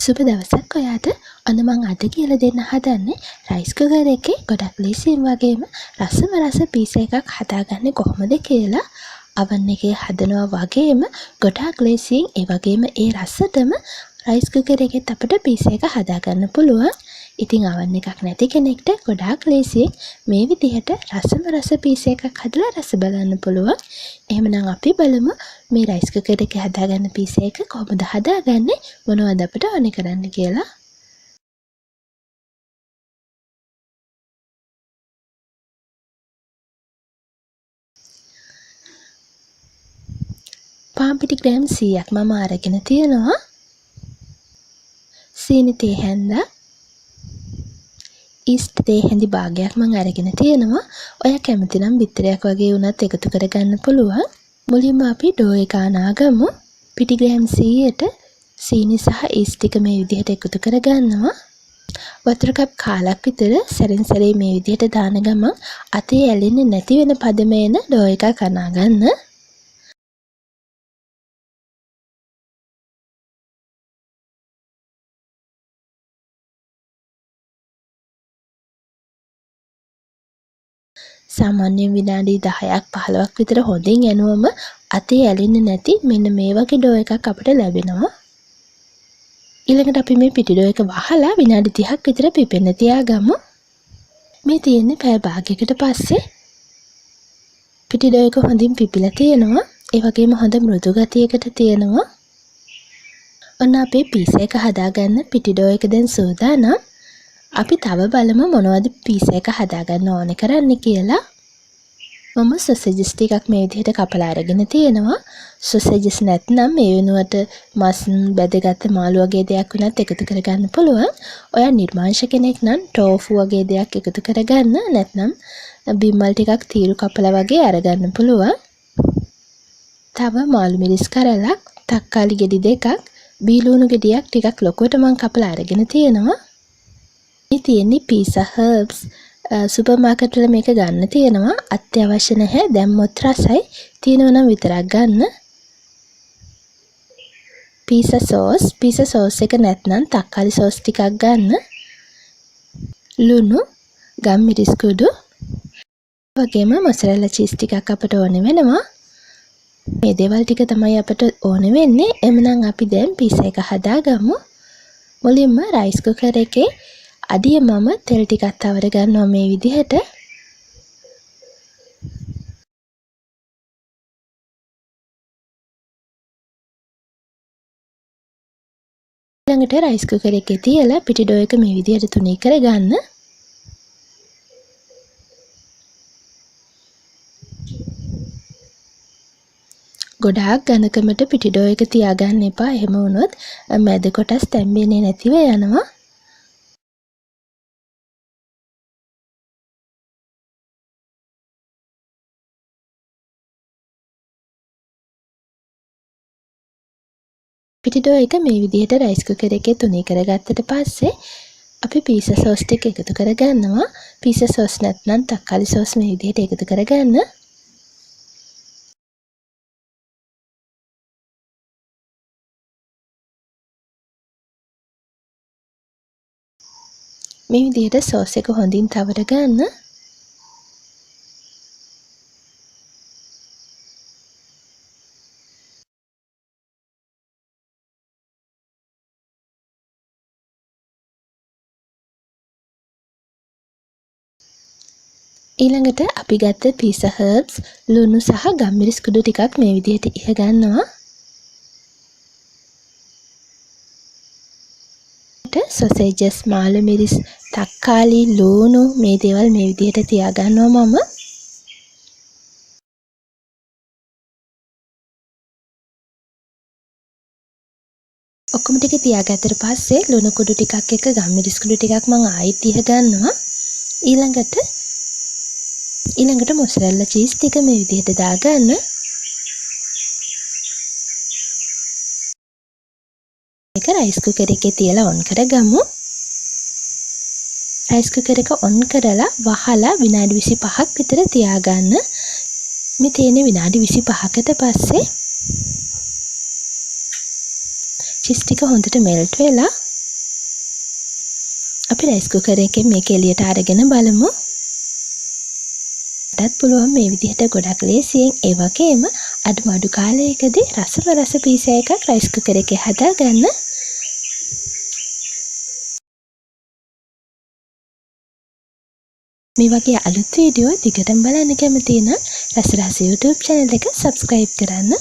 සුබ දවසක් ඔයාට. අද මං අද කියලා දෙන්න හදන්නේ රයිස් කුකර් එකේ ගොඩක් ලේසියෙන් වගේම රසම රස පීසා එකක් හදාගන්නේ කොහොමද කියලා. oven එකේ හදනවා වගේම ගොඩක් ලේසියෙන් ඒ වගේම ඒ රසටම රයිස් කුකර් එකෙත් අපිට පීසා එක හදාගන්න පුළුවන්. ඉතින් oven එකක් නැති කෙනෙක්ට ගොඩක් ලේසියෙන් මේ විදිහට රසම රස පීසා එකක් හදලා රස බලන්න පුළුවන්. එහෙමනම් අපි බලමු මේ රයිස් කුකර් එකේ හදාගන්න පීසා එක කොහොමද හදාගන්නේ, මොනවද අපිට ඕනේ කරන්න කියලා. පාන් පිටි ග්‍රෑම් 100ක් මම අරගෙන තියෙනවා. සීනි තේ හැන්දා, ඊස්ට් තේ හැඳි භාගයක් මම අරගෙන තියෙනවා. ඔයා කැමති නම් බිත්තරයක් වගේ වුණත් එකතු කරගන්න පුළුවන්. මුලින්ම අපි ඩෝ එක අනාගමු. පිටි ග්‍රෑම් 100ට සීනි සහ ඊස්ට් ටික මේ විදිහට එකතු කරගන්නවා. වතුර කප් කාලක් විතර සැරින් සැරේ මේ විදිහට දාන ගමන් අතේ ඇලෙන්නේ නැති වෙන පදමේන ඩෝ එකක් අනාගන්න. සාමාන්‍යයෙන් විනාඩි 10ක් 15ක් විතර හොඳින් යනුවම අතේ ඇලෙන්නේ නැති මෙන්න මේ වගේ ඩෝ එකක් අපිට ලැබෙනවා. ඊළඟට අපි මේ පිටි ඩෝ එක වහලා විනාඩි 30ක් විතර පිපෙන්න තියාගමු. මේ තියෙන්නේ පැය භාගයකට පස්සේ පිටි ඩෝ එක හොඳින් පිපිලා තියෙනවා. ඒ වගේම හොඳ මෘදු ගතියකට තියෙනවා. ඔන්න අපේ පීසා එක හදාගන්න පිටි ඩෝ එක දැන් සූදානම්. අපි තව බලමු මොනවද පීසා එක හදාගන්න ඕනේ කරන්නේ කියලා. මම සොසේජස් ටිකක් මේ විදිහට කපලා අරගෙන තියෙනවා. සොසේජස් නැත්නම් මේ වෙනුවට මස් බැදගත්ත මාළු වගේ දෙයක් වුණත් එකතු කරගන්න පුළුවන්. ඔයා නිර්මාංශ කෙනෙක් නම් ටෝෆු වගේ දෙයක් එකතු කරගන්න, නැත්නම් බිම්මල් ටිකක් තීරු කපලා වගේ අරගන්න පුළුවන්. තව මාළු මිරිස් කරලක්, තක්කාලි ගෙඩි දෙකක්, බීලුණු ගෙඩියක් ටිකක් ලොකුවට මම කපලා අරගෙන තියෙනවා. මේ තියෙන්නේ පීසා හර්බ්ස්. සුපර් මාකට් වල මේක ගන්න තියෙනවා. අත්‍යවශ්‍ය නැහැ. දැම්මොත් රසයි. තියෙනවා නම් විතරක් ගන්න. පීසා සෝස් එක නැත්නම් තක්කාලි සෝස් ටිකක් ගන්න. ලුණු, ගම්මිරිස් කුඩු, වගේම මොසරෙල්ලා චීස් ටිකක් අපට ඕන වෙනවා. මේ දේවල් ටික තමයි අපට ඕන වෙන්නේ. එමනම් අපි දැන් පීසා එක හදාගමු. මුලින්ම රයිස් කුකර් එකේ අඩිය මම තෙල් ටිකක් තවර ගන්නවා මේ විදිහට. ඊළඟට රයිස් කුකර් එකේ තියලා පිටි ඩෝ එක මේ විදිහට තුනී කරගන්න. ගොඩාක් ඝනකමට පිටි ඩෝ එක තියාගන්න එපා. එහෙම වුණොත් මැද කොටස් තැම්බෙන්නේ නැතිව යනවා. පිටි ඩෝ එක මේ විදිහට රයිස් කුකර් එකේ තුනී කරගත්තට පස්සේ අපි පීසා සෝස් ටික එකතු කරගන්නවා. පීසා සෝස් නැත්නම් තක්කාලි සෝස් මේ විදිහට එකතු කරගන්න. මේ විදිහට සෝස් එක හොඳින් තවර ගන්න. ඊළඟට අපි ගත්ත පීසා හර්බ්ස්, ලුණු සහ ගම්මිරිස් කුඩු ටිකක් මේ විදිහට ඉහ ගන්නවා. සොසේජස්, මාළු මිරිස්, තක්කාලි, ලුණු මේ දේවල් මේ විදිහට තියාගන්නවා මම. ඔක්කොම ටික තියාගත්තට පස්සේ ලුණු කුඩු ටිකක් එක ගම්මිරිස් කුඩු ටිකක් මම ආයෙත් ඉහ ගන්නවා. ඊළඟට මොසරෙල්ලා චීස් ටික මේ විදිහට දාගන්න. මේක රයිස් කුකර් එකේ තියලා ඔන් කරගමු. රයිස් කුකර් එක ඔන් කරලා වහලා විනාඩි 25ක් විතර තියාගන්න. මේ තියෙන විනාඩි 25කට පස්සේ චීස් ටික හොඳට මෙල්ට් වෙලා අපි රයිස් කුකර් එකෙන් මේක එළියට අරගෙන බලමු. ටත් පුළුවන් මේ විදිහට ගොඩක් ලේසියෙන් ඒ වගේම අඩු කාලයකදී රස පීසා එකක් රයිස් කුකර් එකේ හදාගන්න. මේ වගේ අලුත් වීඩියෝ දිගටම බලන්න කැමති නම් රස YouTube channel එක subscribe කරන්න.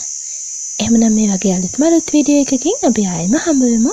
එහෙමනම් මේ වගේ අලුත් වීඩියෝ එකකින් අපි ආයෙම හම්බ වෙමු.